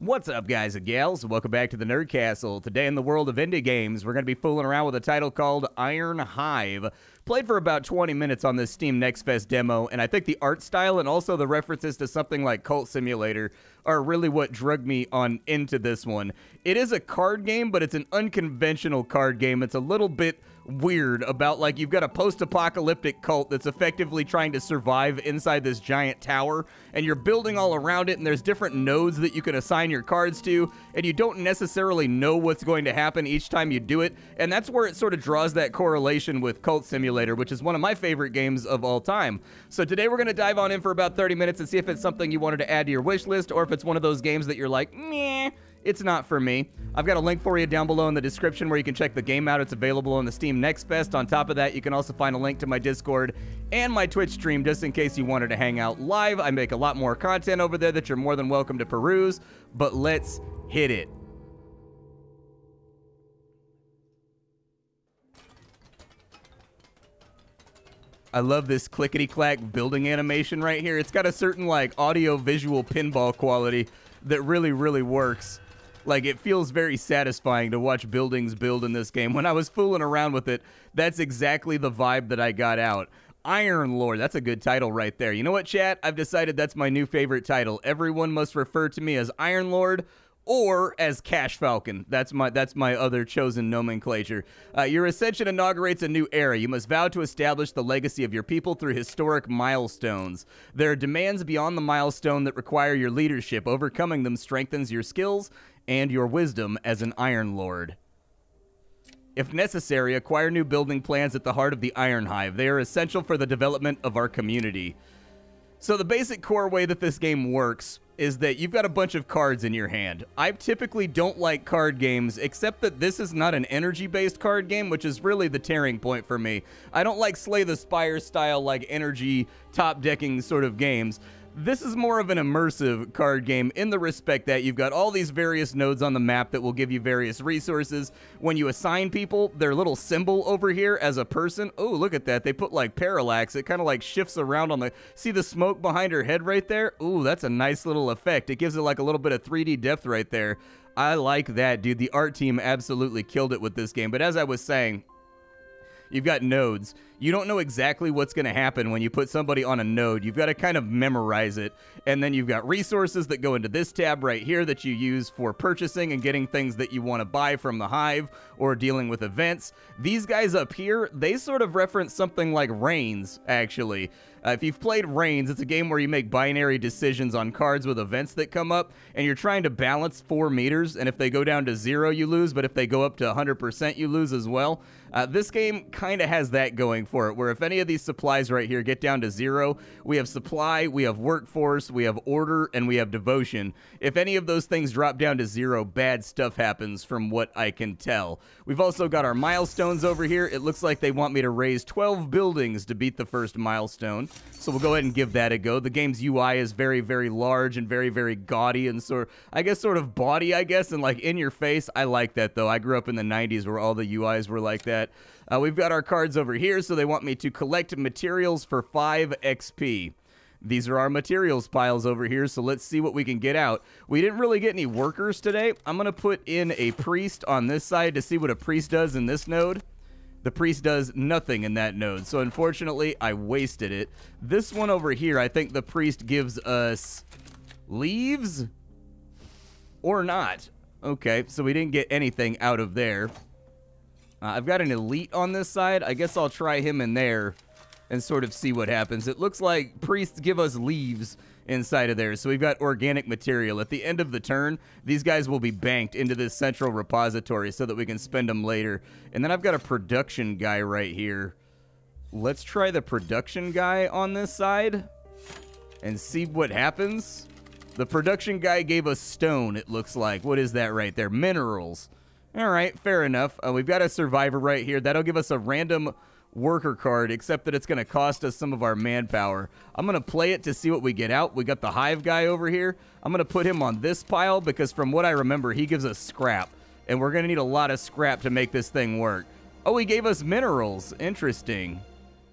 What's up, guys and gals? Welcome back to the Nerd Castle. Today in the world of indie games, we're going to be fooling around with a title called IRONHIVE. Played for about 20 minutes on this Steam Next Fest demo, and I think the art style and also the references to something like Cult Simulator are really what drug me on into this one. It is a card game, but it's an unconventional card game. It's a little bit weird about, like, you've got a post-apocalyptic cult that's effectively trying to survive inside this giant tower, and you're building all around it, and there's different nodes that you can assign your cards to, and you don't necessarily know what's going to happen each time you do it, and that's where it sort of draws that correlation with Cult Simulator, which is one of my favorite games of all time. So today we're going to dive on in for about 30 minutes and see if it's something you wanted to add to your wish list, or if it's one of those games that you're like, meh, it's not for me. I've got a link for you down below in the description where you can check the game out. It's available on the Steam Next Fest. On top of that, you can also find a link to my Discord and my Twitch stream just in case you wanted to hang out live. I make a lot more content over there that you're more than welcome to peruse, but let's hit it. I love this clickety-clack building animation right here. It's got a certain, like, audio-visual pinball quality that really, really works. Like, it feels very satisfying to watch buildings build in this game. When I was fooling around with it, that's exactly the vibe that I got out. Iron Lord, that's a good title right there. You know what, chat? I've decided that's my new favorite title. Everyone must refer to me as Iron Lord or as Cash Falcon. That's my other chosen nomenclature. Your ascension inaugurates a new era. You must vow to establish the legacy of your people through historic milestones. There are demands beyond the milestone that require your leadership. Overcoming them strengthens your skills and your wisdom as an Iron Lord. If necessary, acquire new building plans at the heart of the IRONHIVE. They are essential for the development of our community. So the basic core way that this game works is that you've got a bunch of cards in your hand. I typically don't like card games, except that this is not an energy-based card game, which is really the tearing point for me. I don't like Slay the Spire style, like, energy top-decking sort of games. This is more of an immersive card game in the respect that you've got all these various nodes on the map that will give you various resources. When you assign people, their little symbol over here as a person. Oh, look at that. They put, like, parallax. It kind of, like, shifts around on the... See the smoke behind her head right there? Ooh, that's a nice little effect. It gives it, like, a little bit of 3D depth right there. I like that, dude. The art team absolutely killed it with this game. But as I was saying, you've got nodes. You don't know exactly what's going to happen when you put somebody on a node. You've got to kind of memorize it. And then you've got resources that go into this tab right here that you use for purchasing and getting things that you want to buy from the Hive or dealing with events. These guys up here, they sort of reference something like Reigns, actually. If you've played Reigns, it's a game where you make binary decisions on cards with events that come up, and you're trying to balance 4 meters, and if they go down to 0, you lose, but if they go up to 100%, you lose as well. This game kind of has that going for it, where if any of these supplies right here get down to 0, we have supply, we have workforce, we have order, and we have devotion. If any of those things drop down to 0, bad stuff happens from what I can tell. We've also got our milestones over here. It looks like they want me to raise 12 buildings to beat the first milestone. So we'll go ahead and give that a go. The game's UI is very, very large and very, very gaudy and sort of bawdy, and like in your face. I like that, though. I grew up in the 90s where all the UIs were like that. We've got our cards over here, so they want me to collect materials for 5 XP. These are our materials piles over here, so let's see what we can get out. We didn't really get any workers today. I'm going to put in a priest on this side to see what a priest does in this node. The priest does nothing in that node, so unfortunately, I wasted it. This one over here, I think the priest gives us leaves or not. Okay, so we didn't get anything out of there. I've got an elite on this side. I guess I'll try him in there and sort of see what happens. It looks like priests give us leaves inside of there. So we've got organic material. At the end of the turn, these guys will be banked into this central repository so that we can spend them later. And then I've got a production guy right here. Let's try the production guy on this side and see what happens. The production guy gave us stone, it looks like. What is that right there? Minerals. All right, fair enough. We've got a survivor right here. That'll give us a random worker card, except that it's going to cost us some of our manpower. I'm going to play it to see what we get out. We got the hive guy over here. I'm going to put him on this pile because from what I remember, he gives us scrap. And we're going to need a lot of scrap to make this thing work. Oh, he gave us minerals. Interesting.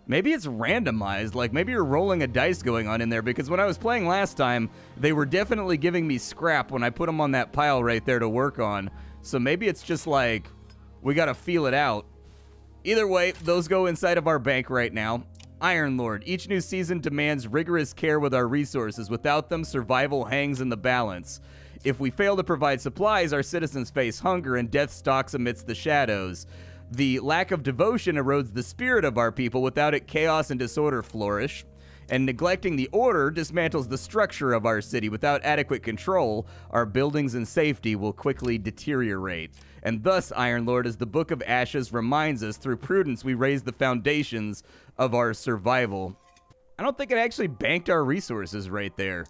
Maybe it's randomized, like maybe you're rolling a dice going on in there, because when I was playing last time, they were definitely giving me scrap when I put them on that pile right there to work on. So maybe it's just like, we gotta feel it out. Either way, those go inside of our bank right now. Iron Lord, each new season demands rigorous care with our resources. Without them, survival hangs in the balance. If we fail to provide supplies, our citizens face hunger and death stalks amidst the shadows. The lack of devotion erodes the spirit of our people. Without it, chaos and disorder flourish. And neglecting the order dismantles the structure of our city. Without adequate control, our buildings and safety will quickly deteriorate. And thus, Iron Lord, as the Book of Ashes reminds us, through prudence we raise the foundations of our survival. I don't think it actually banked our resources right there.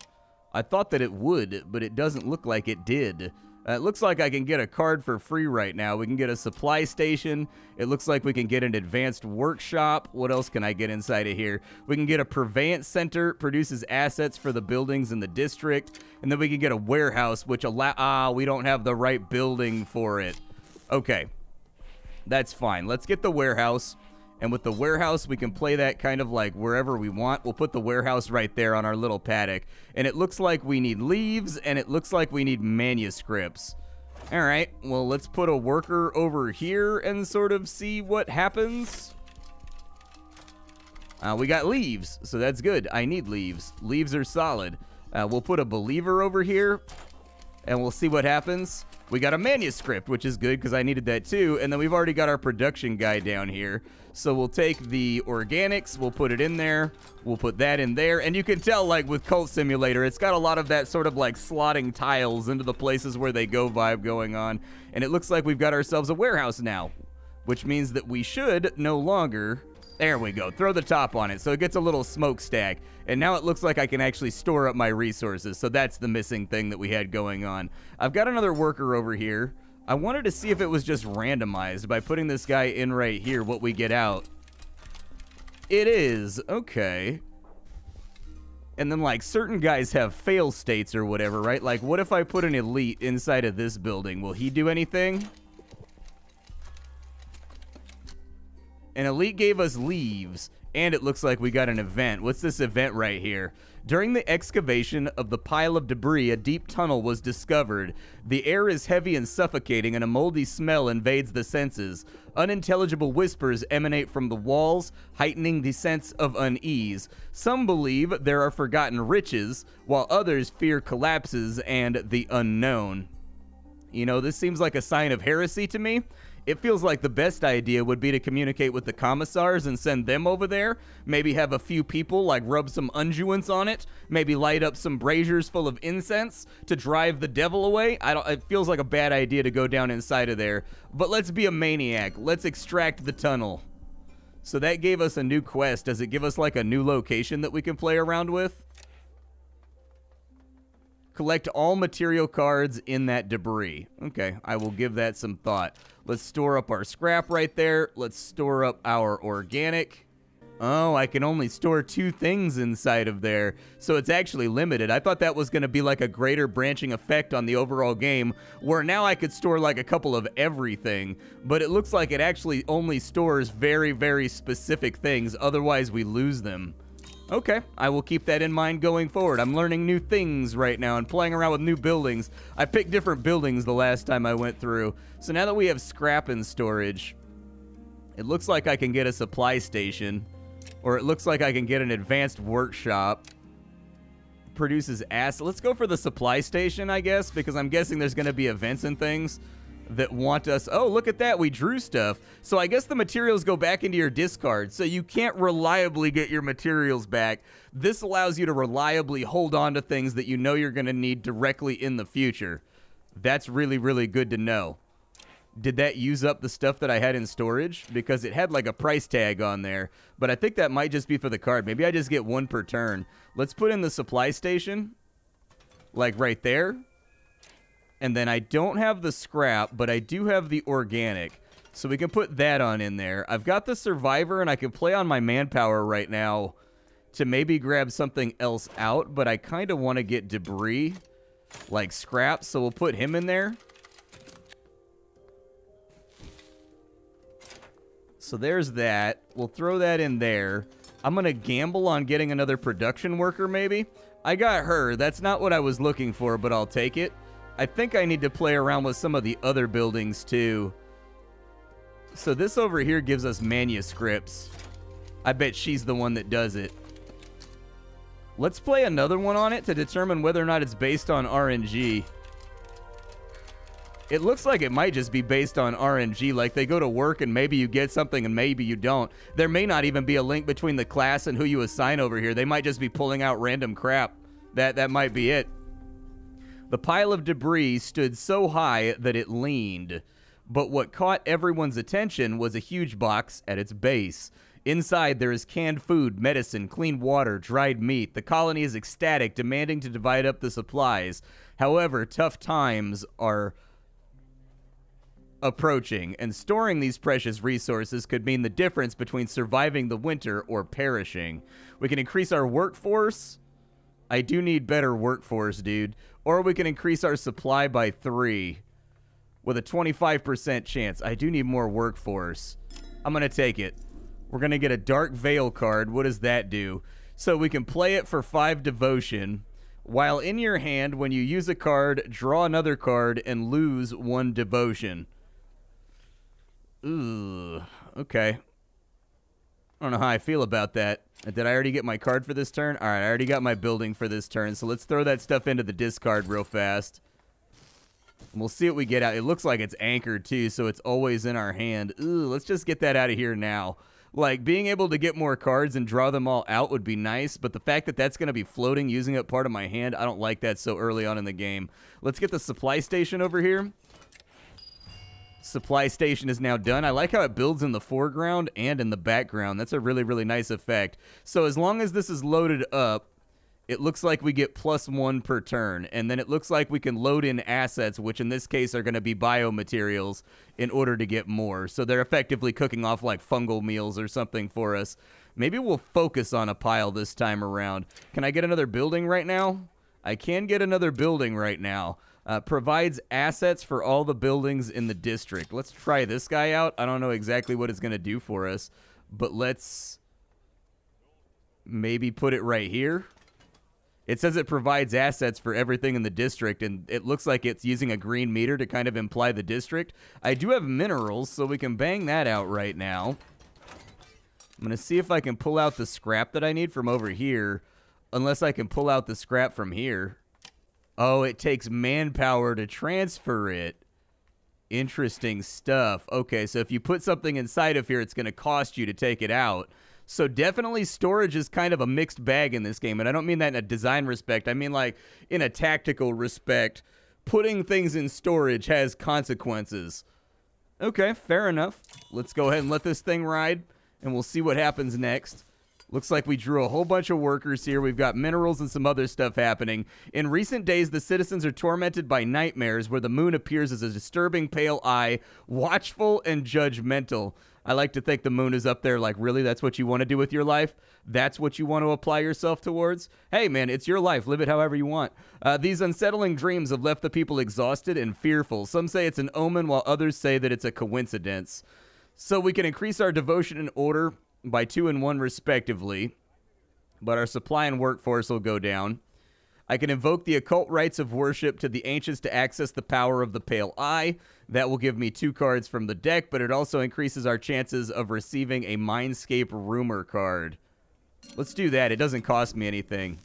I thought that it would, but it doesn't look like it did. It looks like I can get a card for free right now. We can get a supply station. It looks like we can get an advanced workshop. What else can I get inside of here? We can get a purveyance center, produces assets for the buildings in the district. And then we can get a warehouse, which we don't have the right building for it. Okay, that's fine. Let's get the warehouse. And with the warehouse, we can play that kind of like wherever we want. We'll put the warehouse right there on our little paddock. And it looks like we need leaves, and it looks like we need manuscripts. All right, well, let's put a worker over here and sort of see what happens. We got leaves, so that's good. I need leaves. Leaves are solid. We'll put a believer over here, and we'll see what happens. We got a manuscript, which is good because I needed that too. And then we've already got our production guy down here. So we'll take the organics, we'll put it in there, we'll put that in there. And you can tell, like with Cult Simulator, it's got a lot of that sort of like slotting tiles into the places where they go vibe going on. And it looks like we've got ourselves a warehouse now, which means that we should no longer... There we go. Throw the top on it so it gets a little smokestack. And now it looks like I can actually store up my resources. So that's the missing thing that we had going on. I've got another worker over here. I wanted to see if it was just randomized by putting this guy in right here, what we get out. It is. Okay. And then, like, certain guys have fail states or whatever, right? Like, what if I put an elite inside of this building? Will he do anything? An elite gave us leaves, and it looks like we got an event. What's this event right here? During the excavation of the pile of debris, a deep tunnel was discovered. The air is heavy and suffocating, and a moldy smell invades the senses. Unintelligible whispers emanate from the walls, heightening the sense of unease. Some believe there are forgotten riches, while others fear collapses and the unknown. You know, this seems like a sign of heresy to me. It feels like the best idea would be to communicate with the commissars and send them over there. Maybe have a few people, like, rub some unguents on it. Maybe light up some braziers full of incense to drive the devil away. It feels like a bad idea to go down inside of there. But let's be a maniac. Let's extract the tunnel. So that gave us a new quest. Does it give us, like, a new location that we can play around with? Collect all material cards in that debris. Okay, I will give that some thought. Let's store up our scrap right there. Let's store up our organic. Oh, I can only store 2 things inside of there. So it's actually limited. I thought that was going to be like a greater branching effect on the overall game, where now I could store like a couple of everything. But it looks like it actually only stores very, very specific things. Otherwise, we lose them. Okay, I will keep that in mind going forward. I'm learning new things right now and playing around with new buildings. I picked different buildings the last time I went through. So now that we have scrap in storage, it looks like I can get a supply station, or it looks like I can get an advanced workshop. Produces assets. Let's go for the supply station, I guess, because I'm guessing there's going to be events and things that want us. Oh, look at that. We drew stuff. So I guess the materials go back into your discard. So you can't reliably get your materials back. This allows you to reliably hold on to things that you know you're going to need directly in the future. That's really, really good to know. Did that use up the stuff that I had in storage? Because it had like a price tag on there. But I think that might just be for the card. Maybe I just get 1 per turn. Let's put in the supply station. Like right there. And then I don't have the scrap, but I do have the organic. So we can put that on in there. I've got the survivor, and I can play on my manpower right now to maybe grab something else out. But I kind of want to get debris, like scrap. So we'll put him in there. So there's that. We'll throw that in there. I'm going to gamble on getting another production worker, maybe. I got her. That's not what I was looking for, but I'll take it. I think I need to play around with some of the other buildings, too. So this over here gives us manuscripts. I bet she's the one that does it. Let's play another one on it to determine whether or not it's based on RNG. It looks like it might just be based on RNG, like they go to work and maybe you get something and maybe you don't. There may not even be a link between the class and who you assign over here. They might just be pulling out random crap. That might be it. The pile of debris stood so high that it leaned, but what caught everyone's attention was a huge box at its base. Inside, there is canned food, medicine, clean water, dried meat. The colony is ecstatic, demanding to divide up the supplies. However, tough times are approaching, and storing these precious resources could mean the difference between surviving the winter or perishing. We can increase our workforce. I do need better workforce, dude. Or we can increase our supply by 3 with a 25% chance. I do need more workforce. I'm going to take it. We're going to get a Dark Veil card. What does that do? So we can play it for 5 devotion. While in your hand, when you use a card, draw another card and lose 1 devotion. Ooh, okay. I don't know how I feel about that. Did I already get my card for this turn? All right, I already got my building for this turn, so let's throw that stuff into the discard real fast. And we'll see what we get out. It looks like it's anchored, too, so it's always in our hand. Ooh, let's just get that out of here now. Like, being able to get more cards and draw them all out would be nice, but the fact that that's going to be floating using up part of my hand, I don't like that so early on in the game. Let's get the supply station over here. Supply station is now done. I like how it builds in the foreground and in the background. That's a really, really nice effect. So as long as this is loaded up, it looks like we get +1 per turn. And then it looks like we can load in assets, which in this case are going to be biomaterials, in order to get more. So they're effectively cooking off like fungal meals or something for us. Maybe we'll focus on a pile this time around. Can I get another building right now? I can get another building right now. Provides assets for all the buildings in the district. Let's try this guy out. I don't know exactly what it's going to do for us, but let's maybe put it right here. It says it provides assets for everything in the district, and it looks like it's using a green meter to kind of imply the district. I do have minerals, so we can bang that out right now. I'm going to see if I can pull out the scrap that I need from over here, unless I can pull out the scrap from here. Oh, it takes manpower to transfer it. Interesting stuff. Okay, so if you put something inside of here, it's going to cost you to take it out. So definitely storage is kind of a mixed bag in this game. And I don't mean that in a design respect. I mean like in a tactical respect. Putting things in storage has consequences. Okay, fair enough. Let's go ahead and let this thing ride. And we'll see what happens next. Looks like we drew a whole bunch of workers here. We've got minerals and some other stuff happening. In recent days, the citizens are tormented by nightmares where the moon appears as a disturbing pale eye, watchful and judgmental. I like to think the moon is up there like, really? That's what you want to do with your life? That's what you want to apply yourself towards? Hey, man, it's your life. Live it however you want. These unsettling dreams have left the people exhausted and fearful. Some say it's an omen, while others say that it's a coincidence. So we can increase our devotion and order by 2 and 1 respectively, but our supply and workforce will go down. I can invoke the occult rites of worship to the ancients to access the power of the pale eye. That will give me 2 cards from the deck, but it also increases our chances of receiving a Mindscape rumor card. Let's do that. It doesn't cost me anything.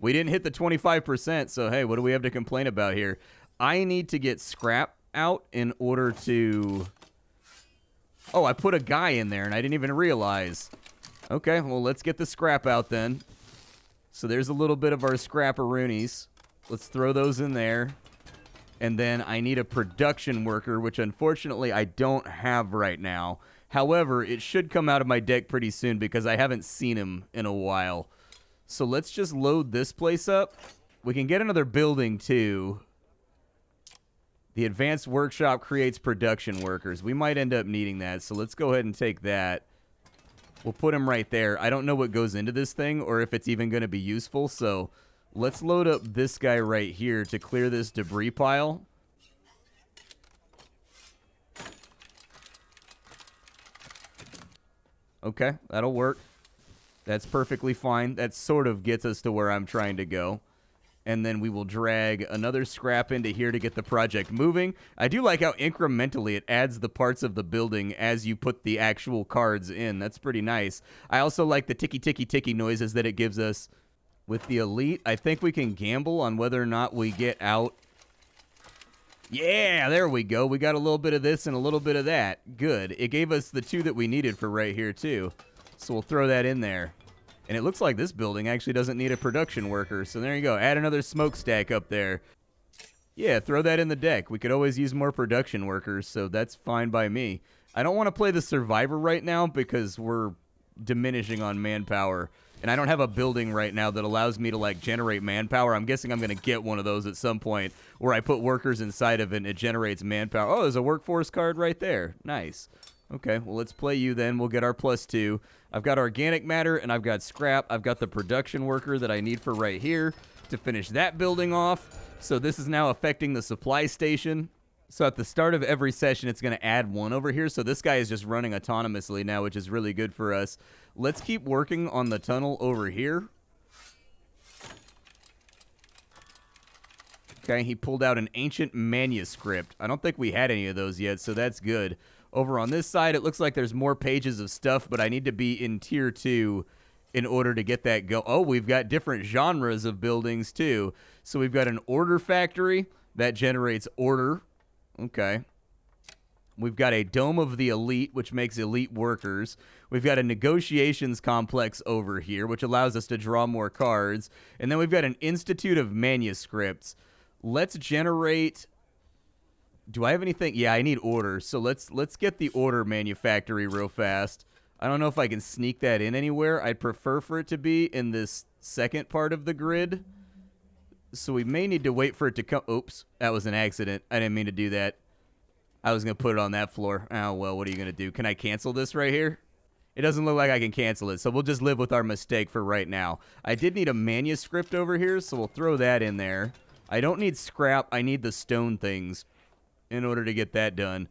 We didn't hit the 25%, so hey, what do we have to complain about here? I need to get scrap out in order to... Oh, I put a guy in there, and I didn't even realize. Okay, well, let's get the scrap out then. So there's a little bit of our scrapperoonies. Let's throw those in there. And then I need a production worker, which unfortunately I don't have right now. However, it should come out of my deck pretty soon because I haven't seen him in a while. So let's just load this place up. We can get another building, too. The advanced workshop creates production workers. We might end up needing that, so let's go ahead and take that. We'll put him right there. I don't know what goes into this thing or if it's even going to be useful, so let's load up this guy right here to clear this debris pile. Okay, that'll work. That's perfectly fine. That sort of gets us to where I'm trying to go. And then we will drag another scrap into here to get the project moving. I do like how incrementally it adds the parts of the building as you put the actual cards in. That's pretty nice. I also like the ticky noises that it gives us. With the elite, I think we can gamble on whether or not we get out. Yeah, there we go. We got a little bit of this and a little bit of that. Good. It gave us the 2 that we needed for right here, too. So we'll throw that in there. And it looks like this building actually doesn't need a production worker. So there you go. Add another smokestack up there. Yeah, throw that in the deck. We could always use more production workers, so that's fine by me. I don't want to play the Survivor right now because we're diminishing on manpower. And I don't have a building right now that allows me to, like, generate manpower. I'm guessing I'm going to get one of those at some point where I put workers inside of it and it generates manpower. Oh, there's a workforce card right there. Nice. Okay, well, let's play you then. We'll get our +2. I've got organic matter and I've got scrap. I've got the production worker that I need for right here to finish that building off. So this is now affecting the supply station. So at the start of every session, it's going to add 1 over here. So this guy is just running autonomously now, which is really good for us. Let's keep working on the tunnel over here. Okay, he pulled out an ancient manuscript. I don't think we had any of those yet, so that's good. Over on this side, it looks like there's more pages of stuff, but I need to be in tier 2 in order to get that go. Oh, we've got different genres of buildings, too. So we've got an order factory that generates order. Okay. We've got a Dome of the Elite, which makes elite workers. We've got a negotiations complex over here, which allows us to draw more cards. And then we've got an Institute of Manuscripts. Let's generate... Do I have anything? Yeah, I need order. So let's get the order manufactory real fast. I don't know if I can sneak that in anywhere. I'd prefer for it to be in this second part of the grid. So we may need to wait for it to come. Oops, that was an accident. I didn't mean to do that. I was going to put it on that floor. Oh, well, what are you going to do? Can I cancel this right here? It doesn't look like I can cancel it, so we'll just live with our mistake for right now. I did need a manuscript over here, so we'll throw that in there. I don't need scrap. I need the stone things in order to get that done.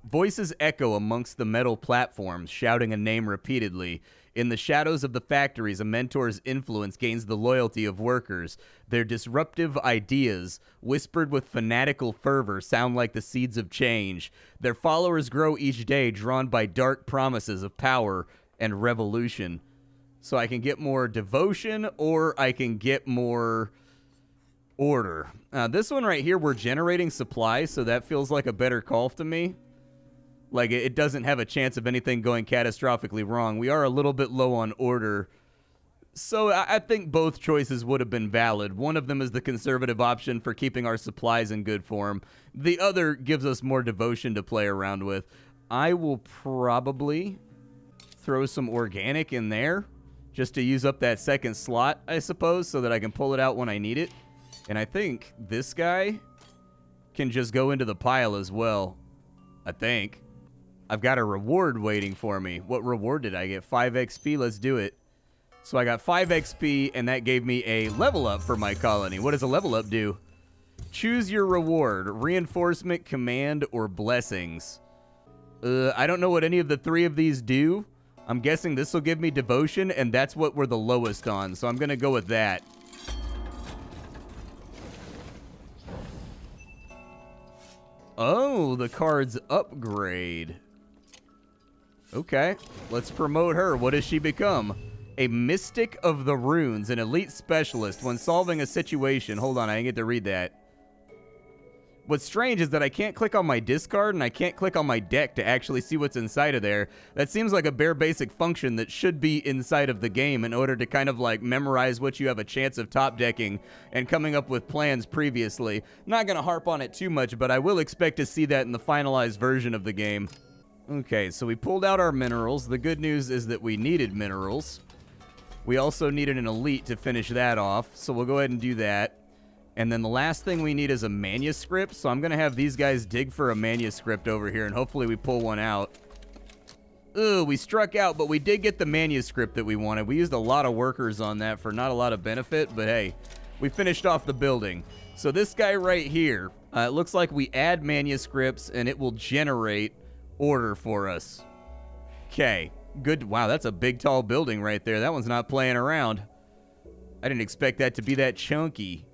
Voices echo amongst the metal platforms, shouting a name repeatedly. In the shadows of the factories, a mentor's influence gains the loyalty of workers. Their disruptive ideas, whispered with fanatical fervor, sound like the seeds of change. Their followers grow each day, drawn by dark promises of power and revolution. So I can get more devotion, or I can get more order. This one right here, we're generating supply, so that feels like a better call to me. Like, it doesn't have a chance of anything going catastrophically wrong. We are a little bit low on order. So I think both choices would have been valid. One of them is the conservative option for keeping our supplies in good form. The other gives us more devotion to play around with. I will probably throw some organic in there just to use up that second slot, I suppose, so that I can pull it out when I need it. And I think this guy can just go into the pile as well. I think. I've got a reward waiting for me. What reward did I get? 5 XP. Let's do it. So I got 5 XP, and that gave me a level up for my colony. What does a level up do? Choose your reward. Reinforcement, command, or blessings. I don't know what any of the 3 of these do. I'm guessing this will give me devotion, and that's what we're the lowest on. So I'm going to go with that. Oh, the cards upgrade. Okay, let's promote her. What does she become? A Mystic of the Runes, an elite specialist when solving a situation. Hold on, I didn't get to read that. What's strange is that I can't click on my discard and I can't click on my deck to actually see what's inside of there. That seems like a bare basic function that should be inside of the game in order to kind of like memorize what you have a chance of top decking and coming up with plans previously. Not going to harp on it too much, but I will expect to see that in the finalized version of the game. Okay, so we pulled out our minerals. The good news is that we needed minerals. We also needed an elite to finish that off, so we'll go ahead and do that. And then the last thing we need is a manuscript, so I'm going to have these guys dig for a manuscript over here, and hopefully we pull one out. Ooh, we struck out, but we did get the manuscript that we wanted. We used a lot of workers on that for not a lot of benefit, but hey, we finished off the building. So this guy right here, it looks like we add manuscripts, and it will generate order for us. Okay. Good. Wow, that's a big, tall building right there. That one's not playing around. I didn't expect that to be that chunky.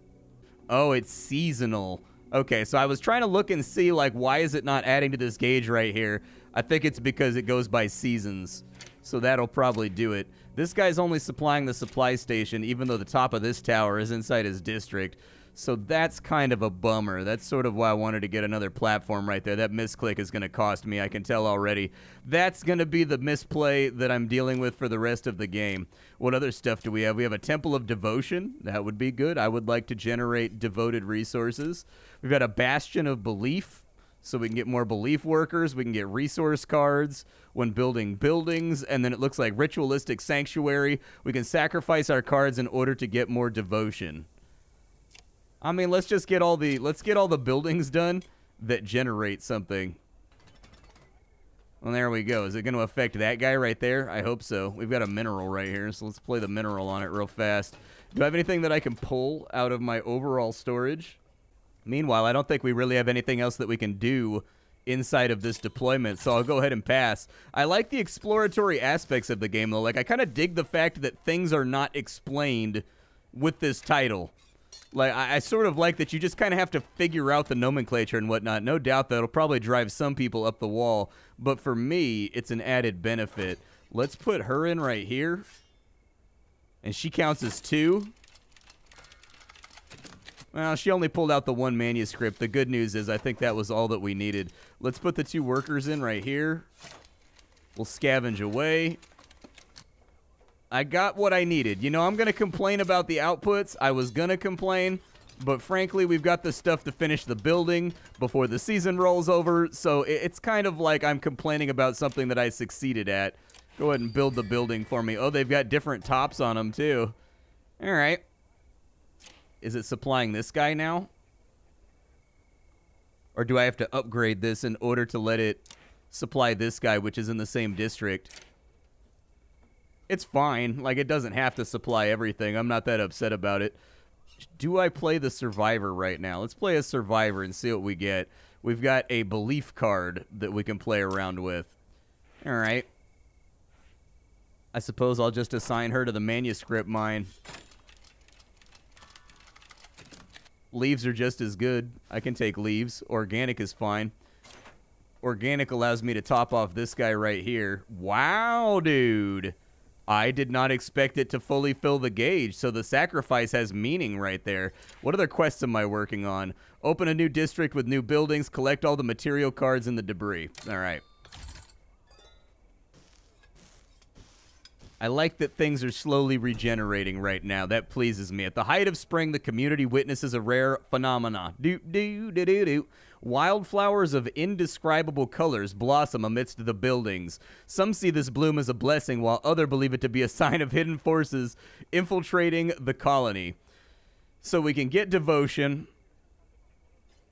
Oh, it's seasonal. Okay, so I was trying to look and see, like, why is it not adding to this gauge right here? I think it's because it goes by seasons. So that'll probably do it. This guy's only supplying the supply station, even though the top of this tower is inside his district. So that's kind of a bummer. That's sort of why I wanted to get another platform right there. That misclick is going to cost me, I can tell already. That's going to be the misplay that I'm dealing with for the rest of the game. What other stuff do we have? We have a Temple of Devotion. That would be good. I would like to generate devoted resources. We've got a Bastion of Belief, so we can get more belief workers. We can get resource cards when building buildings. And then it looks like Ritualistic Sanctuary. We can sacrifice our cards in order to get more devotion. I mean, let's get all the buildings done that generate something. Well, there we go. Is it going to affect that guy right there? I hope so. We've got a mineral right here, so let's play the mineral on it real fast. Do I have anything that I can pull out of my overall storage? Meanwhile, I don't think we really have anything else that we can do inside of this deployment, so I'll go ahead and pass. I like the exploratory aspects of the game, though. Like, I kind of dig the fact that things are not explained with this title. Like, I sort of like that you just kind of have to figure out the nomenclature and whatnot. No doubt that'll probably drive some people up the wall, but for me, it's an added benefit. Let's put her in right here, and she counts as 2. Well, she only pulled out the 1 manuscript. The good news is I think that was all that we needed. Let's put the 2 workers in right here. We'll scavenge away. I got what I needed. You know, I'm going to complain about the outputs. I was going to complain, but frankly, we've got the stuff to finish the building before the season rolls over, so it's kind of like I'm complaining about something that I succeeded at. Go ahead and build the building for me. Oh, they've got different tops on them, too. All right. Is it supplying this guy now? Or do I have to upgrade this in order to let it supply this guy, which is in the same district? It's fine. Like, it doesn't have to supply everything. I'm not that upset about it. Do I play the Survivor right now? Let's play a Survivor and see what we get. We've got a Belief card that we can play around with. All right. I suppose I'll just assign her to the manuscript mine. Leaves are just as good. I can take leaves. Organic is fine. Organic allows me to top off this guy right here. Wow, dude. I did not expect it to fully fill the gauge, so the sacrifice has meaning right there. What other quests am I working on? Open a new district with new buildings, collect all the material cards and the debris. All right. I like that things are slowly regenerating right now. That pleases me. At the height of spring, the community witnesses a rare phenomena. Wildflowers of indescribable colors blossom amidst the buildings. Some see this bloom as a blessing, while others believe it to be a sign of hidden forces infiltrating the colony. So we can get devotion,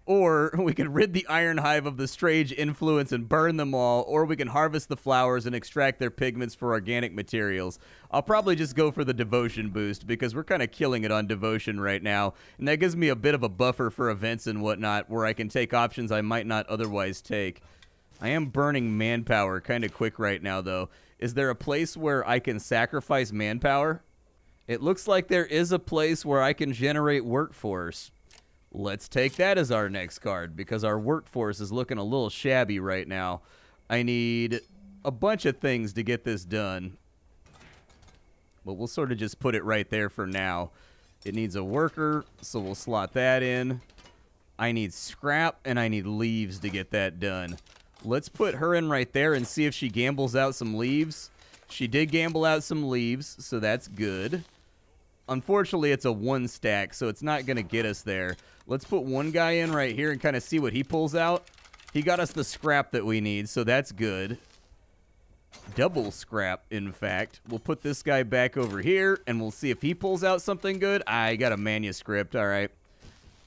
or we can rid the IRONHIVE of the strange influence and burn them all, or we can harvest the flowers and extract their pigments for organic materials. I'll probably just go for the devotion boost because we're kind of killing it on devotion right now, and that gives me a bit of a buffer for events and whatnot where I can take options I might not otherwise take. I am burning manpower kind of quick right now, though. Is there a place where I can sacrifice manpower? It looks like there is a place where I can generate workforce. Let's take that as our next card, because our workforce is looking a little shabby right now. I need a bunch of things to get this done. But we'll sort of just put it right there for now. It needs a worker, so we'll slot that in. I need scrap, and I need leaves to get that done. Let's put her in right there and see if she gambles out some leaves. She did gamble out some leaves, so that's good. Unfortunately, it's a 1 stack, so it's not going to get us there. Let's put one guy in right here and kind of see what he pulls out. He got us the scrap that we need, so that's good. Double scrap, in fact. We'll put this guy back over here, and we'll see if he pulls out something good. I got a manuscript, all right.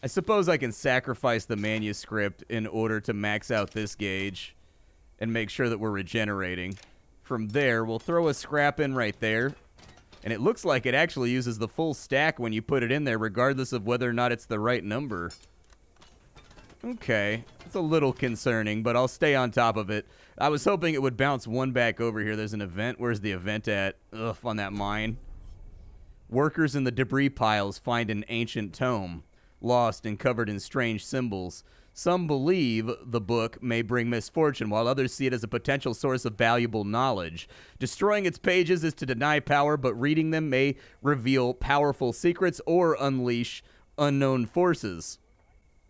I suppose I can sacrifice the manuscript in order to max out this gauge and make sure that we're regenerating. From there, we'll throw a scrap in right there. And it looks like it actually uses the full stack when you put it in there, regardless of whether or not it's the right number. Okay. It's a little concerning, but I'll stay on top of it. I was hoping it would bounce one back over here. There's an event. Where's the event at? Ugh, on that mine. Workers in the debris piles find an ancient tome, lost and covered in strange symbols. Some believe the book may bring misfortune, while others see it as a potential source of valuable knowledge. Destroying its pages is to deny power, but reading them may reveal powerful secrets or unleash unknown forces.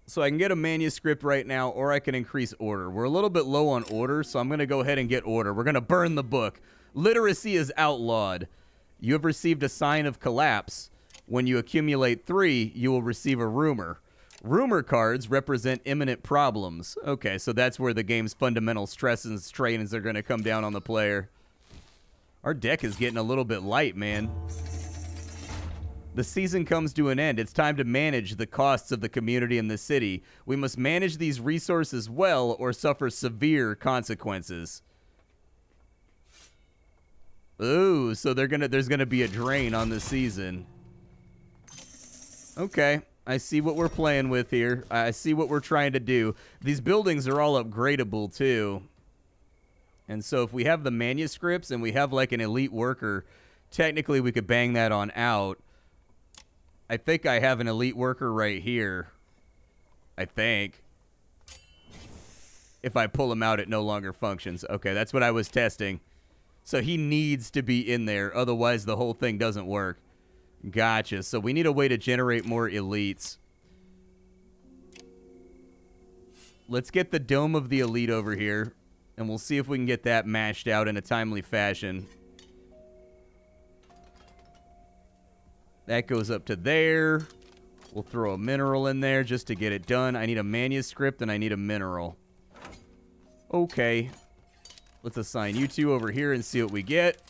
So I can get a manuscript right now, or I can increase order. We're a little bit low on order, so I'm going to go ahead and get order. We're going to burn the book. Literacy is outlawed. You have received a sign of collapse. When you accumulate 3, you will receive a rumor. Rumor cards represent imminent problems. Okay, so that's where the game's fundamental stress and strains are going to come down on the player. Our deck is getting a little bit light, man. The season comes to an end. It's time to manage the costs of the community and the city. We must manage these resources well or suffer severe consequences. Ooh, so there's gonna be a drain on the season. Okay, I see what we're playing with here. I see what we're trying to do. These buildings are all upgradable too. And so if we have the manuscripts and we have like an elite worker, technically we could bang that on out. I think I have an elite worker right here. I think. If I pull him out, it no longer functions. Okay, that's what I was testing. So he needs to be in there. Otherwise, the whole thing doesn't work. Gotcha. So we need a way to generate more elites. Let's get the Dome of the Elite over here. And we'll see if we can get that mashed out in a timely fashion. That goes up to there. We'll throw a mineral in there just to get it done. I need a manuscript and I need a mineral. Okay. Let's assign you 2 over here and see what we get.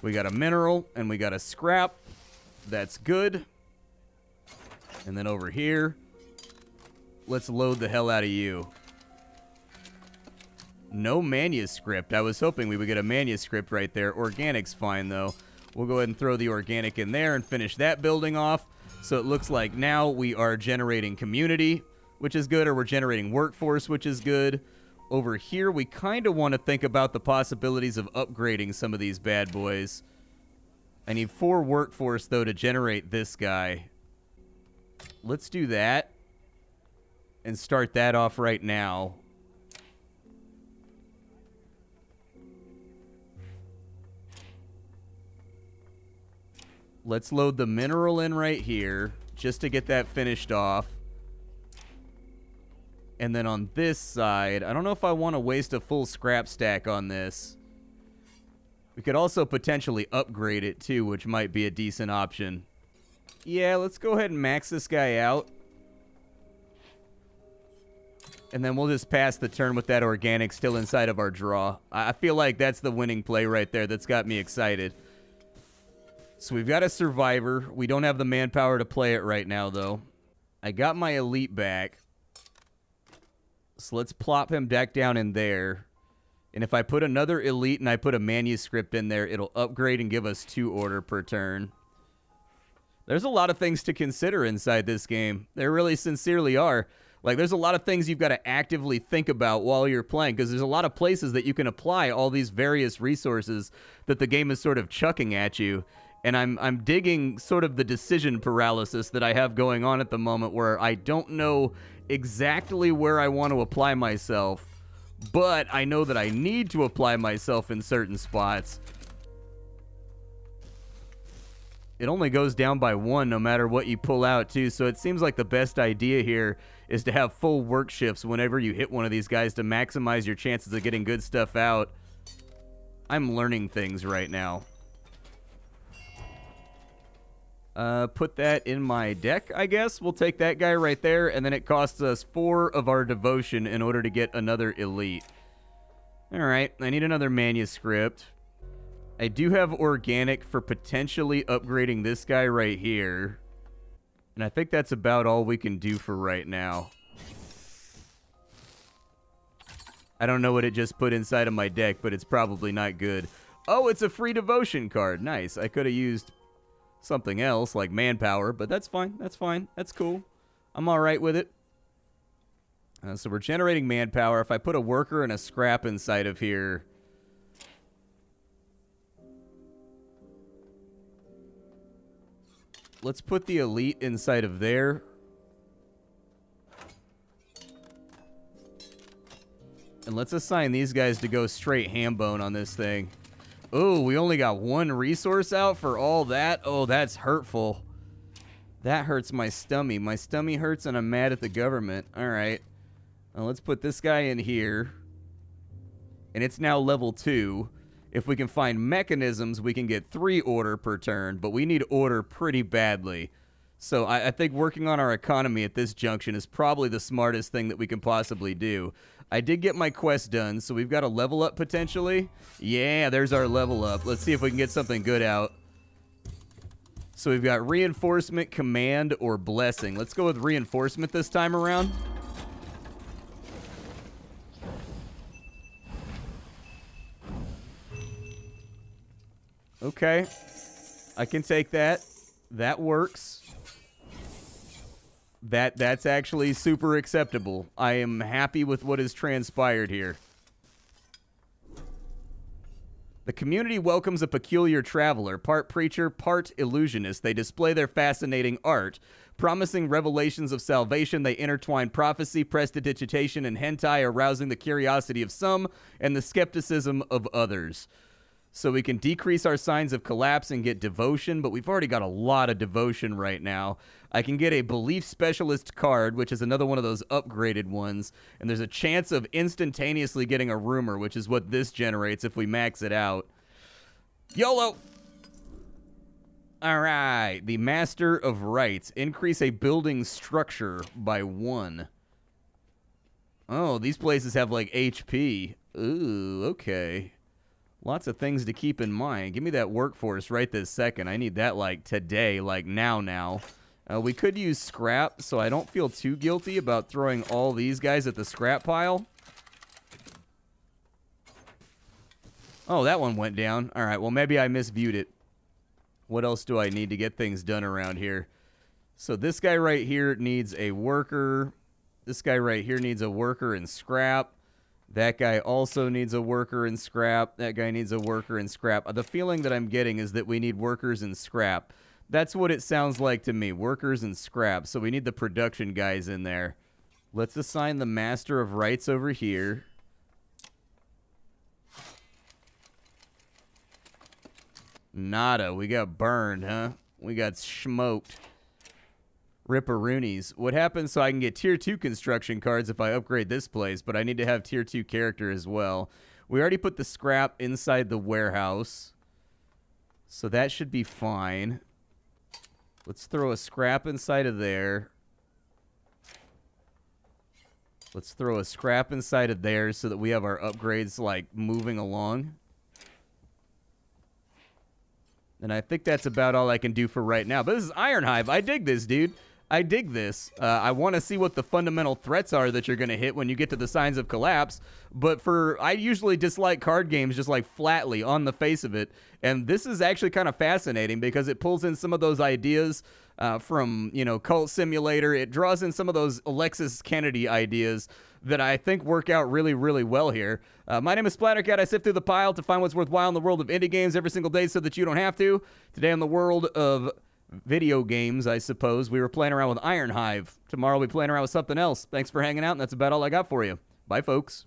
We got a mineral and we got a scrap. That's good. And then over here, let's load the hell out of you. No manuscript. I was hoping we would get a manuscript right there. Organic's fine, though. We'll go ahead and throw the organic in there and finish that building off. So it looks like now we are generating community, which is good, or we're generating workforce, which is good. Over here, we kind of want to think about the possibilities of upgrading some of these bad boys. I need 4 workforce, though, to generate this guy. Let's do that and start that off right now. Let's load the mineral in right here just to get that finished off. And then on this side, I don't know if I want to waste a full scrap stack on this. We could also potentially upgrade it too, which might be a decent option. Yeah, let's go ahead and max this guy out. And then we'll just pass the turn with that organic still inside of our draw. I feel like that's the winning play right there. That's got me excited. So we've got a survivor. We don't have the manpower to play it right now, though. I got my elite back. So let's plop him back down in there. And if I put another elite and I put a manuscript in there, it'll upgrade and give us 2 order per turn. There's a lot of things to consider inside this game. There really sincerely are. Like, there's a lot of things you've got to actively think about while you're playing, because there's a lot of places that you can apply all these various resources that the game is sort of chucking at you. And I'm digging sort of the decision paralysis that I have going on at the moment, where I don't know exactly where I want to apply myself, but I know that I need to apply myself in certain spots. It only goes down by 1 no matter what you pull out, too, so it seems like the best idea here is to have full work shifts whenever you hit one of these guys to maximize your chances of getting good stuff out. I'm learning things right now. Put that in my deck, I guess. We'll take that guy right there, and then it costs us 4 of our devotion in order to get another elite. Alright, I need another manuscript. I do have organic for potentially upgrading this guy right here. And I think that's about all we can do for right now. I don't know what it just put inside of my deck, but it's probably not good. Oh, it's a free devotion card. Nice. I could have used something else like manpower, but that's fine. That's fine. That's cool. I'm all right with it. So we're generating manpower. If I put a worker and a scrap inside of here... Let's put the elite inside of there. And let's assign these guys to go straight ham bone on this thing. Oh, we only got one resource out for all that? Oh, that's hurtful. That hurts my stomach. My stomach hurts and I'm mad at the government. All right. Now let's put this guy in here. And it's now level 2. If we can find mechanisms, we can get 3 order per turn, but we need order pretty badly. So I think working on our economy at this junction is probably the smartest thing that we can possibly do. I did get my quest done, so we've got a level up potentially. Yeah, there's our level up. Let's see if we can get something good out. So we've got reinforcement, command, or blessing. Let's go with reinforcement this time around. Okay, I can take that. That works. That's actually super acceptable. I am happy with what has transpired here. The community welcomes a peculiar traveler, part preacher, part illusionist. They display their fascinating art. Promising revelations of salvation, they intertwine prophecy, prestidigitation, and hentai, arousing the curiosity of some and the skepticism of others. So we can decrease our signs of collapse and get devotion, but we've already got a lot of devotion right now. I can get a belief specialist card, which is another one of those upgraded ones, and there's a chance of instantaneously getting a rumor, which is what this generates if we max it out. YOLO! All right, the Master of Rights. Increase a building structure by 1. Oh, these places have like HP. Ooh, okay. Lots of things to keep in mind. Give me that workforce right this second. I need that like today, like now. We could use scrap, so I don't feel too guilty about throwing all these guys at the scrap pile. Oh, that one went down. All right, well, maybe I misviewed it. What else do I need to get things done around here? So this guy right here needs a worker. This guy right here needs a worker and scrap. That guy also needs a worker and scrap. That guy needs a worker and scrap. The feeling that I'm getting is that we need workers and scrap. That's what it sounds like to me, workers and scrap. So we need the production guys in there. Let's assign the Master of Rights over here. Nada. We got burned, huh? We got smoked. Ripperoonies. What happens so I can get tier 2 construction cards if I upgrade this place, but I need to have tier 2 character as well. We already put the scrap inside the warehouse, so that should be fine. Let's throw a scrap inside of there. Let's throw a scrap inside of there so that we have our upgrades like moving along. And I think that's about all I can do for right now. But this is IRONHIVE. I dig this, dude. I dig this. I want to see what the fundamental threats are that you're going to hit when you get to the signs of collapse. But I usually dislike card games just like flatly on the face of it. And this is actually kind of fascinating because it pulls in some of those ideas from, you know, Cult Simulator. It draws in some of those Alexis Kennedy ideas that I think work out really, really well here. My name is Splattercat. I sift through the pile to find what's worthwhile in the world of indie games every single day so that you don't have to. Today in the world of video games, I suppose, we were playing around with IRONHIVE. Tomorrow we'll be playing around with something else. Thanks for hanging out, and that's about all I got for you. Bye, folks.